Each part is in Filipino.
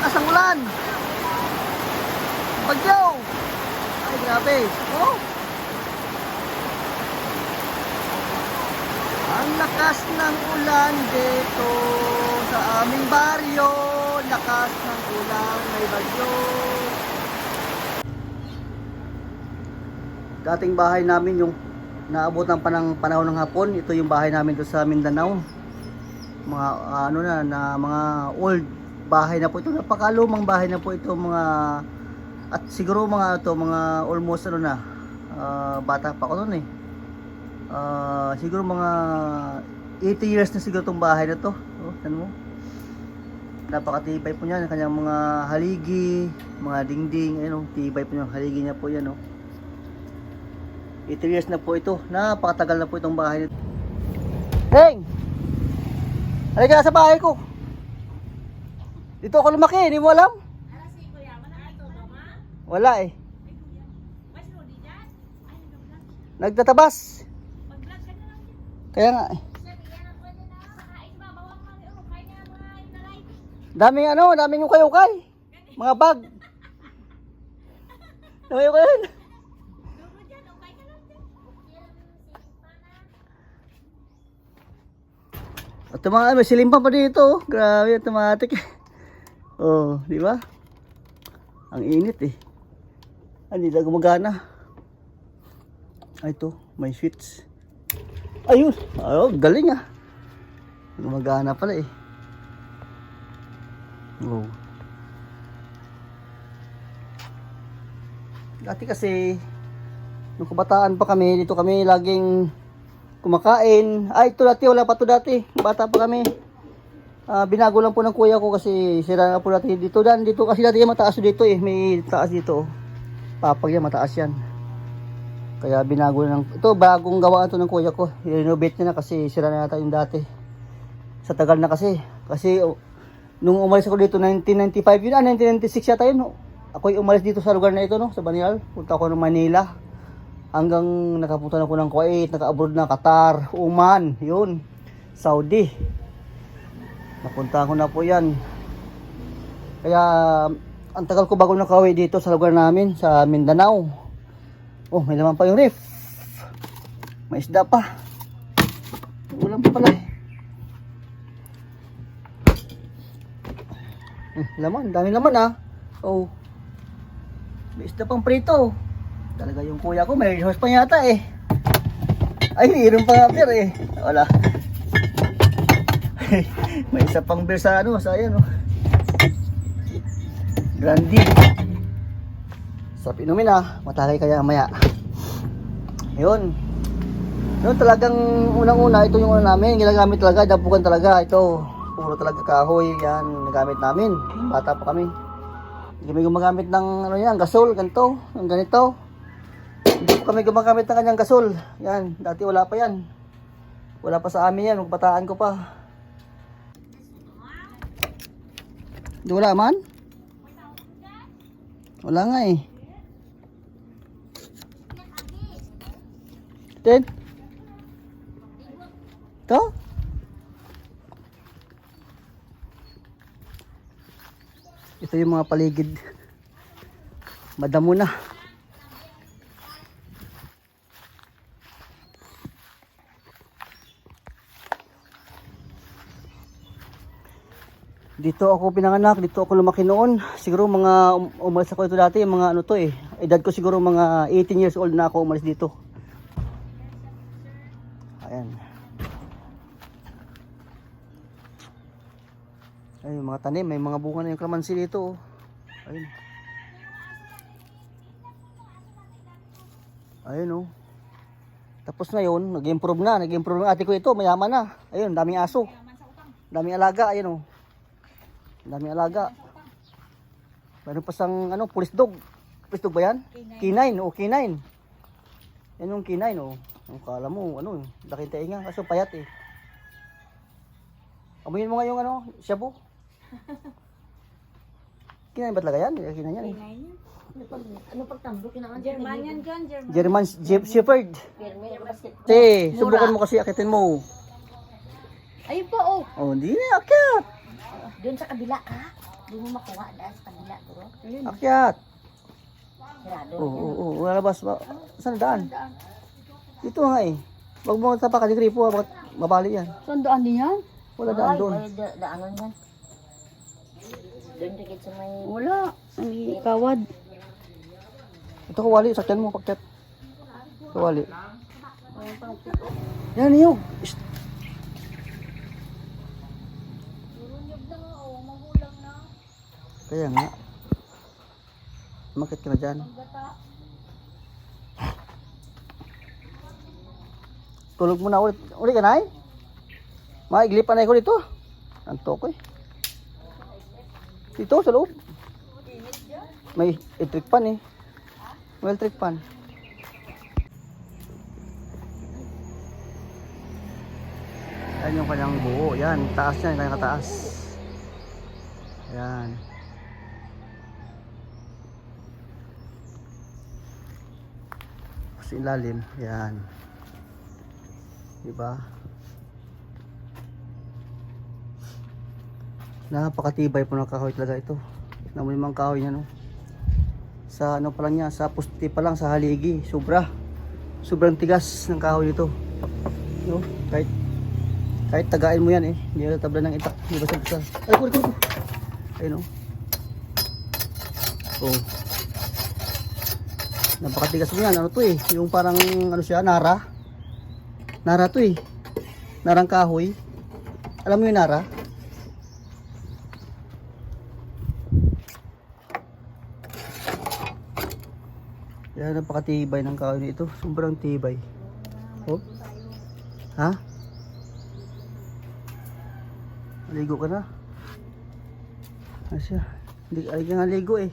lakas ng ulan. Bagyo. Ay, grabe. Oh. Ang lakas ng ulan dito sa aming baryo. Lakas ng ulan, may bagyo. Dating bahay namin yung naabot ng panahon ng hapon. Ito yung bahay namin doon sa Mindanao. Mga ano na mga old bahay na po ito. Napakalumang bahay na po ito, mga at siguro mga almost bata pa ako noon eh. Siguro mga 80 years na siguro itong bahay na to. Oh, ano mo? Napakatibay po niya, kanyang mga haligi, mga dingding, ayun, tibay po yung haligi niya po yan, oh. 80 years na po ito. Napakatagal na po itong bahay nito. Heng! Halika sa bahay ko. Dito ako lumaki, hindi mo alam? Wala eh. Nagtatabas. Kaya nga eh. Daming daming yung ukay-ukay. Mga bag. Daming ukay yun. At may silimpan pa dito, oh. Grabe, automatic. Oh, di ba? Ang init eh. Hindi na gumagana. Ay, ito, may switch. Ayun, oh, galing ah. Gumagana pala eh. Oh. Dati kasi nung kabataan pa kami, dito kami laging kumakain. Ay, ito dati, wala pa to dati. Bata pa kami. Binago lang po ng kuya ko kasi sira na po dati dito. Dito kasi dati mataas dito eh. May taas dito. Papag yan, mataas yan. Kaya binago lang. Ito, bagong gawaan to ng kuya ko. I-renovate niya na kasi sira na yata yung dati. Sa tagal na kasi. Kasi nung umalis ako dito, 1995 yun, 1996 yata yun. Ako'y umalis dito sa lugar na ito, no, sa Banial. Punta ako ng Manila. Hanggang nakapunta na ako ng Kuwait, naka-abroad na, Qatar, Oman, yun, Saudi. Napunta ko na po yan. Kaya, ang tagal ko bago nakauwi dito sa lugar namin, sa Mindanao. Oh, may laman pa yung ref. May isda pa. Ulam pa pala eh. Laman, dami laman ah. Oh. May isda pang prito. Talaga yung kuya ko, may resource pa yata eh. Ay, mayroon pa nga beer eh. Wala. May isa pang beer sa sa ayan oh. Grandi. Sarap inumin ah. Matagay kaya maya. Yun. Yun talagang unang-una, ito yung namin. Ginagamit talaga, dapukan talaga. Ito. Puro talaga kahoy, yan, nagamit namin. Bata pa kami. Hindi kami gumagamit ng gasol, ganito, ng ganito. Hindi po kami gumagamit ng kanyang gasol. Yan, dati wala pa yan. Wala pa sa amin yan, magbataan ko pa. Hindi wala man? Wala nga eh. Then? Ito? Ito yung mga paligid. Madamo na. Dito ako pinanganak, dito ako lumaki noon. Siguro mga umalis ako ito dati, mga ano to eh. Edad ko siguro mga 18 years old na ako umalis dito. Ayan. Ay, mga tanim, may mga bunga na yung kalamansi dito. Oh. Ayun. Ayun oh. Tapos na yun, nag-improve na. Nag-improve na ate ko ito, mayaman na. Ayun, daming aso. Daming alaga, ayun oh. Daming alaga. Meron pa sang police dog. Police dog ba yan? K9, oh, K9. Yan yung K9 oh. Ang kala mo, laking tainga, kaso payat eh. Amoyin mo nga yung shabu. K9 ba talaga yan? K9 yan eh. Ano pagtambo? German yan dyan, German Shepherd. Te, subukan mo kasi akitin mo. Ayun po, oh. Oh, hindi na akyat. Doon sa kabila, Di mo makuha dahil sa kanila, bro. Akyat. Sirado. Oo, lalabas ba? Saan daan? Dito nga eh. Wag mo tapak ka di gripo, bakit mabali yan. Saan daan din yan? Wala daan Ay, doon. may daanan yan. Doon dikit sa may... Wala. Ang kawad. Ito kawali, sakyan mo, pakyat. Kawali. Yan, niyog. Shh. Kaya nga. Makit ka na dyan. Tulog mo na ulit. Ulit ka na eh. Maiglipan na ako dito. Anto ko eh. Dito sa loob. May electric pan eh. May electric pan. Yan yung kanyang buo. Yan, taas niya, yung kanyang kataas. Yan. Sa ilalim, yan. Diba? Napakatibay po ng kahoy talaga ito. Namun yung mga kahoy niya, no? Sa ano pa lang niya, sa pusti pa lang, sa haligi, sobrang tigas ng kahoy nito. No? Kahit tagain mo yan eh, hindi na tabla ng itak, hindi ba sa ay ko. Ayun, no? Oh. Napakatigas mo yan, ano to eh, yung parang ano siya, nara to eh, narang kahoy. Alam mo yung nara? Yan, napakatibay ng kahoy nito. Sobrang tibay. Oh. Ha? Maligo ka na. Asya. Hindi ka nga ligo eh.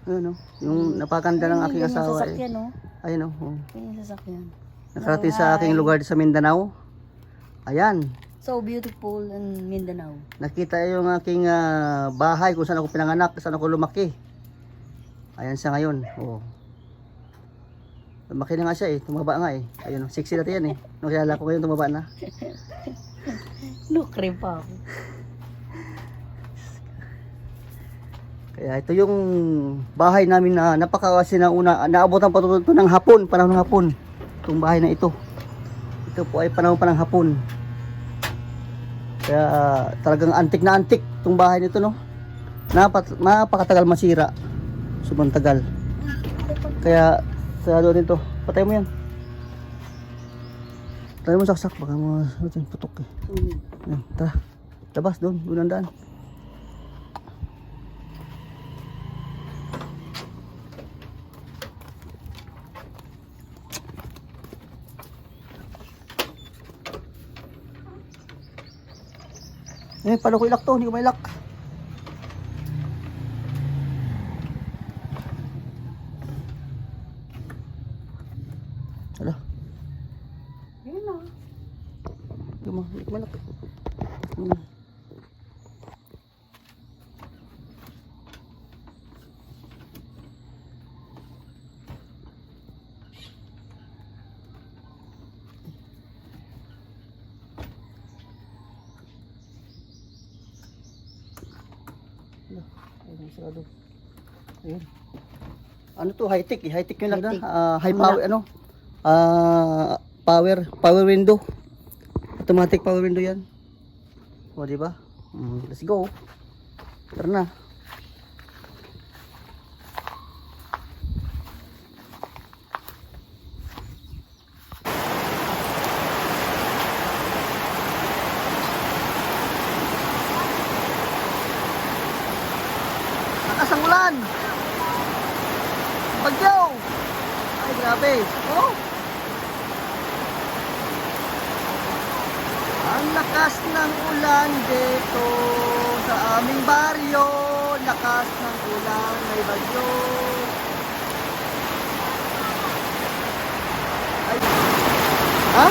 Ano? Yung napakanda ng aking asawa eh. Sasakyan, no? Ayun oh. Yung sasakyan. Nakarating sa aking lugar sa Mindanao. Ayan. So beautiful in Mindanao. Nakita yung aking bahay kung saan ako pinanganak, saan ako lumaki. Ayan siya ngayon. Oh. Lumaki na nga siya eh. Tumaba nga eh. Ayun, sexy natin yan eh. Nung kilala ko ngayon, tumaba na. Lukre pa ako. Kaya ito yung bahay namin na napakawasi na una. Naabotan pa ito ng hapon, panahon ng hapon. Itong bahay na ito. Ito po ay panahon pa ng hapon. Kaya talagang antik na antik itong bahay nito, no? Napakatagal masira. Sobrang tagal. Kaya sa doon nito, patay mo yan. Patay mo saksak, baka mo putok eh. Yan, tara. Labas doon, doon ang daan. Eh, paano ko ilak to? Hindi ko mailak. Hala. Yun na. Hindi ko mailak. Sarado. Ayun. Ano to, high tech, high tech yung lagda. High power ano? Power window. Automatic power window 'yan. O di ba? Let's go. Tara na. Lakas ang ulan. Bagyo. Ay, grabe. Oh. Ang lakas ng ulan dito sa aming baryo. Lakas ng ulan, may bagyo. Ay. Ha?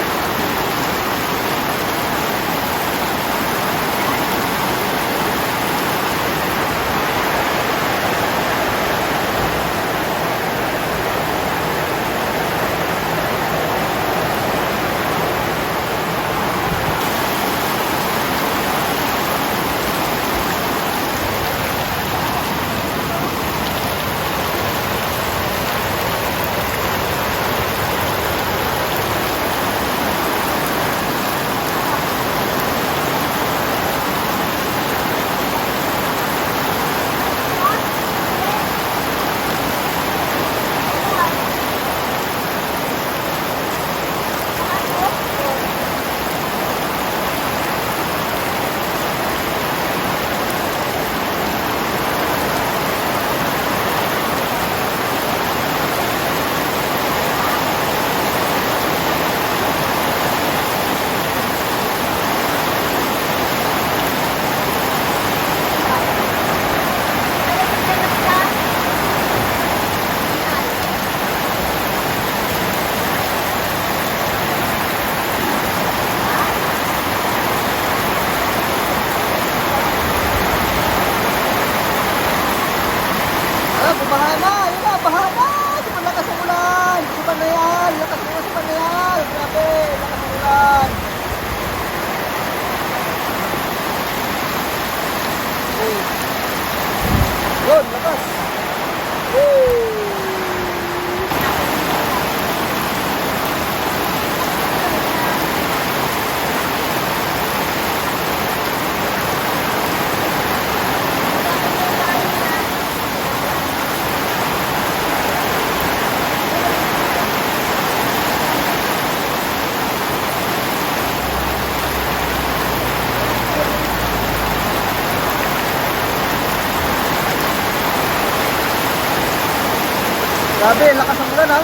Grabe, lakas ng ulan ha.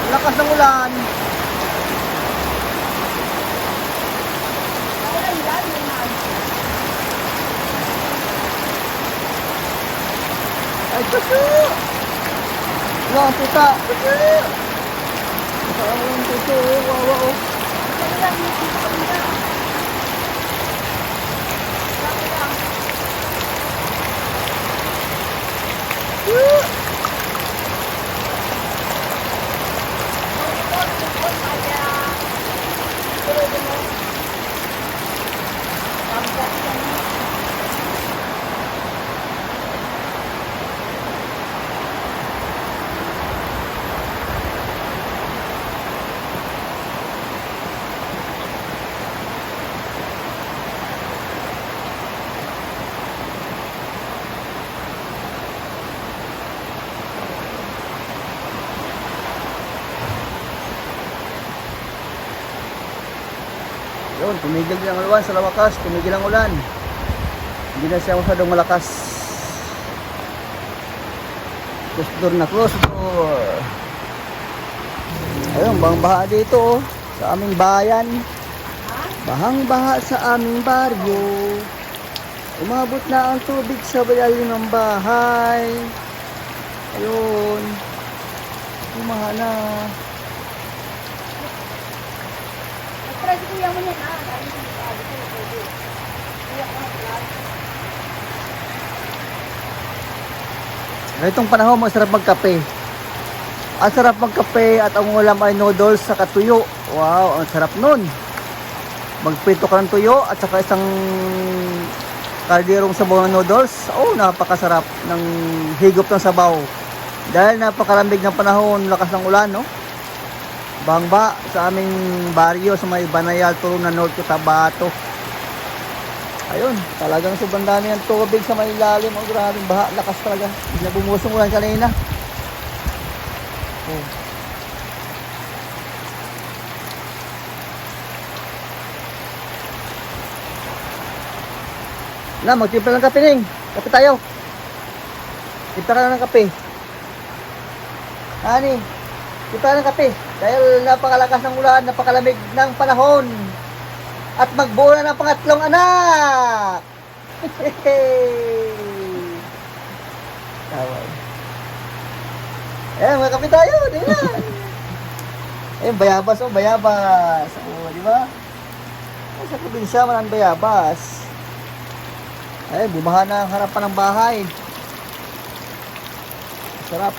Lakas ng ulan. Ay, kasi! Wala ang puta! Kasi! Saan ang puto? Wawa oh. Yun, tumigil din ang ulan sa lawakas, tumigil ang ulan. Hindi na siya masyadong malakas. Close door na, close door. Ayun, bahang-baha dito oh, sa aming bayan. Bahang-baha sa aming baryo. Umabot na ang tubig sa ilalim ng bahay. Ayun. Bumaha na. Try ko kuya mo yan ha. Itong panahon, masarap magkape. Ang sarap magkape at ang ulam ay noodles sa katuyo. Wow, ang sarap nun. Magprito ka ng tuyo at saka isang kalderong sabaw ng noodles. Oh, napakasarap ng higop ng sabaw. Dahil napakalamig ng panahon, lakas ng ulan, no? Bangba sa aming baryo sa may Banayal, Turunan, North Cotabato. Ayun, talagang sobrang dami ng tubig sa may ilalim. Ang grabing baha, lakas talaga. Hindi na bumusong ulan kanina. Oh. Na, magtimpla ng kape, Ning. Kape tayo. Timpla ka na ng kape. Ani, timpla ng kape. Dahil napakalakas ng ulan, napakalamig ng panahon. At magbuo na ng pangatlong anak. Tawag. Eh, mga kape tayo. Di na. Eh, bayabas, oh, bayabas. Oh, di ba? Sa probinsya, maraming bayabas. Eh, bumaha na ang harapan ng bahay. Sarap.